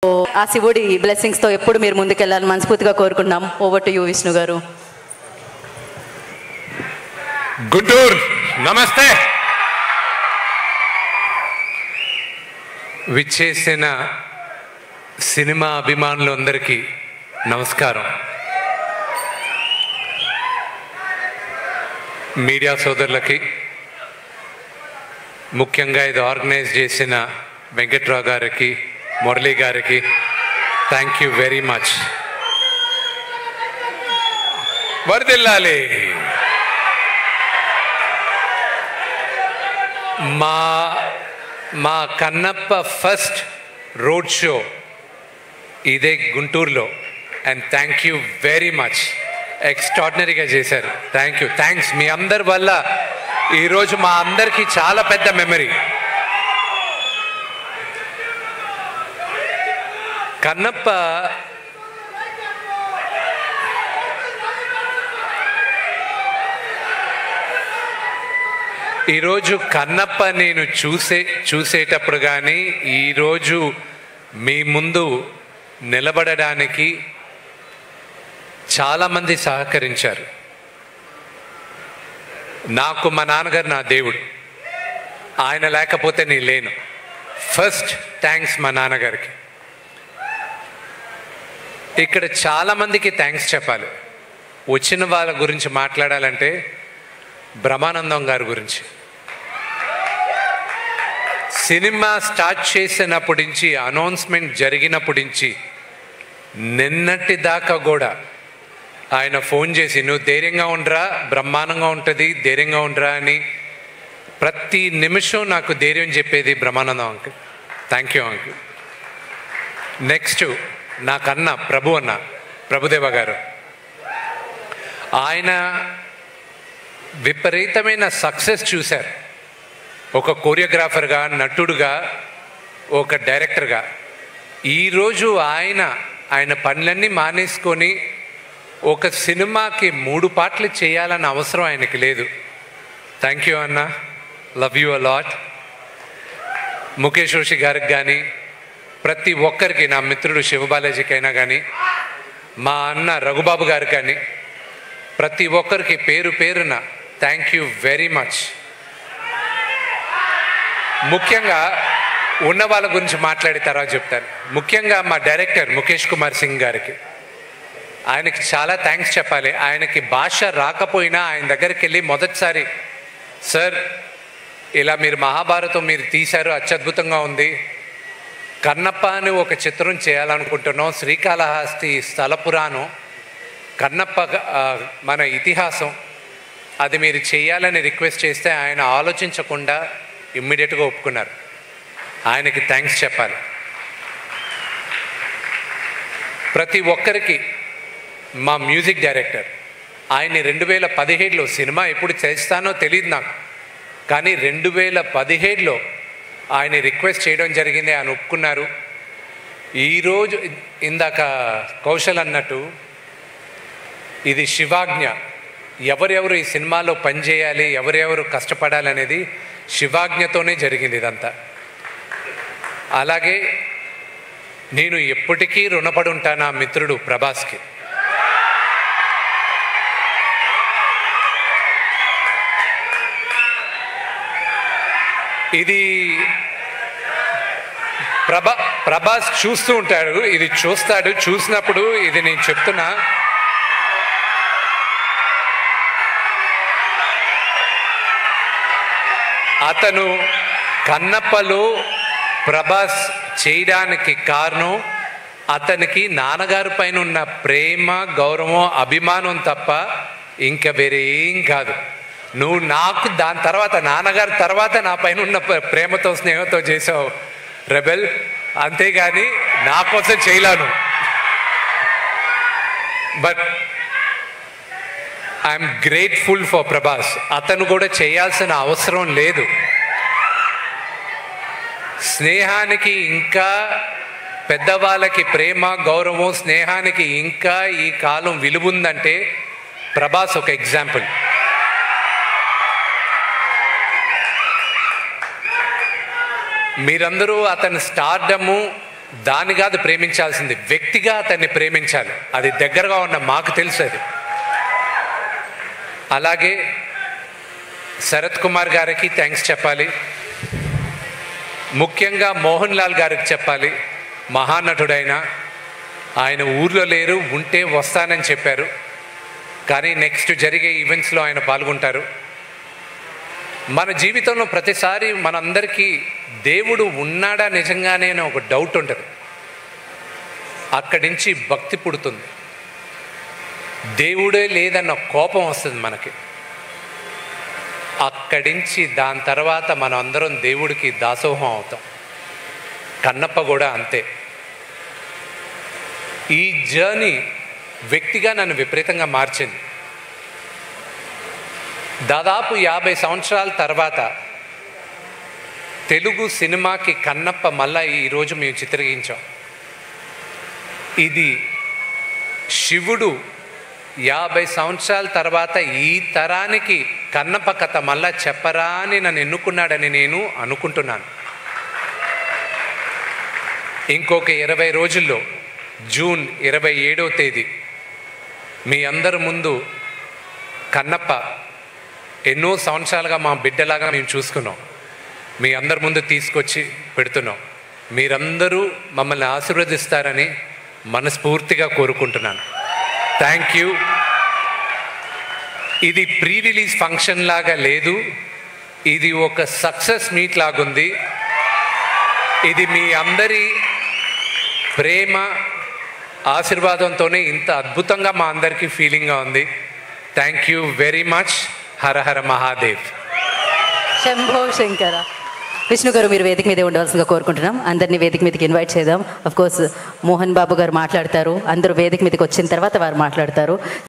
ఆ శివుడి బ్లెస్సింగ్స్తో ఎప్పుడు మీరు ముందుకెళ్ళాలని మనస్ఫూర్తిగా కోరుకుంటున్నాం. ఓవర్ టు యూ విష్ణు గారు. గుంటూరు నమస్తే. విచ్చేసిన సినిమా అభిమానులందరికీ నమస్కారం. మీడియా సోదరులకి, ముఖ్యంగా ఇది ఆర్గనైజ్ చేసిన వెంకట్రావు గారికి, మురళీ గారికి థ్యాంక్ యూ వెరీ మచ్. వర్ధిల్లాలి. మా కన్నప్ప ఫస్ట్ రోడ్ షో ఇదే గుంటూరులో. And thank you very much. ఎక్స్ట్రాడినరీగా చేశారు. Thank you, thanks. మీ అందరి వల్ల ఈరోజు మా అందరికీ చాలా పెద్ద మెమరీ. కన్నప్ప ఈరోజు కన్నప్ప నేను చూసేటప్పుడు కానీ ఈరోజు మీ ముందు నిలబడడానికి చాలామంది సహకరించారు. నాకు మా నాన్నగారు నా దేవుడు. ఆయన లేకపోతే నేను లేను. ఫస్ట్ థ్యాంక్స్ మా నాన్నగారికి. ఇక్కడ చాలామందికి థ్యాంక్స్ చెప్పాలి. వచ్చిన వాళ్ళ గురించి మాట్లాడాలంటే బ్రహ్మానందం గారి గురించి. సినిమా స్టార్ట్ చేసినప్పటి నుంచి, అనౌన్స్మెంట్ జరిగినప్పటి నుంచి నిన్నటి దాకా కూడా ఆయన ఫోన్ చేసి నువ్వు ధైర్యంగా ఉండరా, బ్రహ్మాండంగా ఉంటుంది, ధైర్యంగా ఉండరా అని ప్రతి నిమిషం నాకు ధైర్యం చెప్పేది Brahmanandam uncle. Thank you uncle. Next నాకన్నా ప్రభుదేవ గారు. ఆయన విపరీతమైన సక్సెస్ చూశారు. ఒక కోరియోగ్రాఫర్గా, నటుడుగా, ఒక డైరెక్టర్గా. ఈరోజు ఆయన పనులన్నీ మానేసుకొని ఒక సినిమాకి 3 పాటలు చేయాలన్న అవసరం ఆయనకి లేదు. థ్యాంక్ యూ అన్న, love you a lot. Mukesh Joshi గారికి కానీ, ప్రతి ఒక్కరికి, నా మిత్రుడు శివబాలాజీకి అయినా కానీ, మా అన్న రఘుబాబు గారికి కానీ, ప్రతి ఒక్కరికి పేరు పేరున థ్యాంక్ యూ వెరీ మచ్. ముఖ్యంగా ఉన్న వాళ్ళ గురించి మాట్లాడిన తర్వాత చెప్తాను. ముఖ్యంగా మా డైరెక్టర్ ముఖేష్ కుమార్ సింగ్ గారికి, ఆయనకి చాలా థ్యాంక్స్ చెప్పాలి. ఆయనకి భాష రాకపోయినా ఆయన దగ్గరికి వెళ్ళి మొదటిసారి, సార్ ఇలా మీరు మహాభారతం మీరు తీశారు, అత్యద్భుతంగా ఉంది, కన్నప్ప అని ఒక చిత్రం చేయాలనుకుంటున్నాం, శ్రీకాళహస్తి స్థల పురాణం, కన్నప్ప మన ఇతిహాసం, అది మీరు చేయాలని రిక్వెస్ట్ చేస్తే ఆయన ఆలోచించకుండా ఇమ్మీడియట్గా ఒప్పుకున్నారు. ఆయనకి థ్యాంక్స్ చెప్పాలి. ప్రతి ఒక్కరికి మా మ్యూజిక్ డైరెక్టర్, ఆయన్ని 2017లో, సినిమా ఎప్పుడు చేస్తానో తెలియదు నాకు, కానీ 2017లో ఆయన రిక్వెస్ట్ చేయడం జరిగింది. ఆయన ఒప్పుకున్నారు. ఈరోజు ఇందాక కౌశల్ అన్నట్టు ఇది శివాజ్ఞ. ఎవరెవరు ఈ సినిమాలో పనిచేయాలి, ఎవరెవరు కష్టపడాలి అనేది శివాజ్ఞతోనే జరిగింది ఇదంతా. అలాగే నేను ఎప్పటికీ రుణపడి ఉంటాను ఆ మిత్రుడు ప్రభాస్కి. ఇది ప్రభాస్ చూస్తూ ఉంటాడు, ఇది చూస్తాడు. చూసినప్పుడు ఇది నేను చెప్తున్నా, అతను కన్నప్పలో ప్రభాస్ చేయడానికి కారణం అతనికి నాన్నగారి పైన ఉన్న ప్రేమ, గౌరవం, అభిమానం తప్ప ఇంకా వేరే ఏం కాదు. నువ్వు నాకు దాని తర్వాత, నాన్నగారి తర్వాత నా పైన ఉన్న ప్రేమతో, స్నేహంతో చేసావు రెబెల్, అంతేగాని నా కోసం చేయలేను. But I'm grateful for Prabhas. అతను కూడా చేయాల్సిన అవసరం లేదు. స్నేహానికి ఇంకా, పెద్దవాళ్ళకి ప్రేమ, గౌరవం, స్నేహానికి ఇంకా ఈ కాలం విలువ ఉందంటే ప్రభాస్ ఒక ఎగ్జాంపుల్. మీరందరూ అతని స్టార్డము దాన్ని కాదు ప్రేమించాల్సింది, వ్యక్తిగా అతన్ని ప్రేమించాలి. అది దగ్గరగా ఉన్న మాకు తెలుసు అది. అలాగే శరత్ కుమార్ గారికి థ్యాంక్స్ చెప్పాలి. ముఖ్యంగా మోహన్ లాల్ గారికి చెప్పాలి. మహానటుడైన ఆయన ఊర్లో లేరు, ఉంటే వస్తానని చెప్పారు. కానీ నెక్స్ట్ జరిగే ఈవెంట్స్లో ఆయన పాల్గొంటారు. మన జీవితంలో ప్రతిసారి మనందరికీ దేవుడు ఉన్నాడా నిజంగానే అని ఒక డౌట్ ఉంటుంది. అక్కడి నుంచి భక్తి పుడుతుంది. దేవుడే లేదన్న కోపం వస్తుంది మనకి. అక్కడి నుంచి దాని తర్వాత మనం అందరం దేవుడికి దాసోహం అవుతాం. కన్నప్ప కూడా అంతే. ఈ జర్నీ వ్యక్తిగా నన్ను విపరీతంగా మార్చింది. దాదాపు 50 సంవత్సరాల తర్వాత తెలుగు సినిమాకి కన్నప్ప మళ్ళా ఈరోజు మేము చిత్రీకరించాం. ఇది శివుడు 50 సంవత్సరాల తర్వాత ఈ తరానికి కన్నప్ప కథ మళ్ళా చెప్పరా అని నన్ను ఎన్నుకున్నాడని నేను అనుకుంటున్నాను. ఇంకొక 20 రోజుల్లో జూన్ 27వ తేదీ మీ అందరి ముందు కన్నప్ప ఎన్నో సంవత్సరాలుగా మా బిడ్డలాగా మేము చూసుకున్నాం, మీ అందరి ముందు తీసుకొచ్చి పెడుతున్నాం. మీరందరూ మమ్మల్ని ఆశీర్వదిస్తారని మనస్ఫూర్తిగా కోరుకుంటున్నాను. Thank you. ఇది ప్రీ రిలీజ్ ఫంక్షన్ లాగా లేదు, ఇది ఒక సక్సెస్ మీట్ లాగుంది. ఇది మీ అందరి ప్రేమ ఆశీర్వాదంతోనే ఇంత అద్భుతంగా మా అందరికీ ఫీలింగ్గా ఉంది. Thank you very much. Har Har Mahadev. Shambho Shankara. Vishnu గారు, మీరు వేదిక మీదే ఉండవలసిందిగా కోరుకుంటున్నాం. అందరినీ వేదిక మీదకి ఇన్వైట్ చేద్దాం. అఫ్ కోర్స్ మోహన్ బాబు గారు మాట్లాడతారు. అందరూ వేదిక మీదకి వచ్చిన తర్వాత వారు మాట్లాడతారు.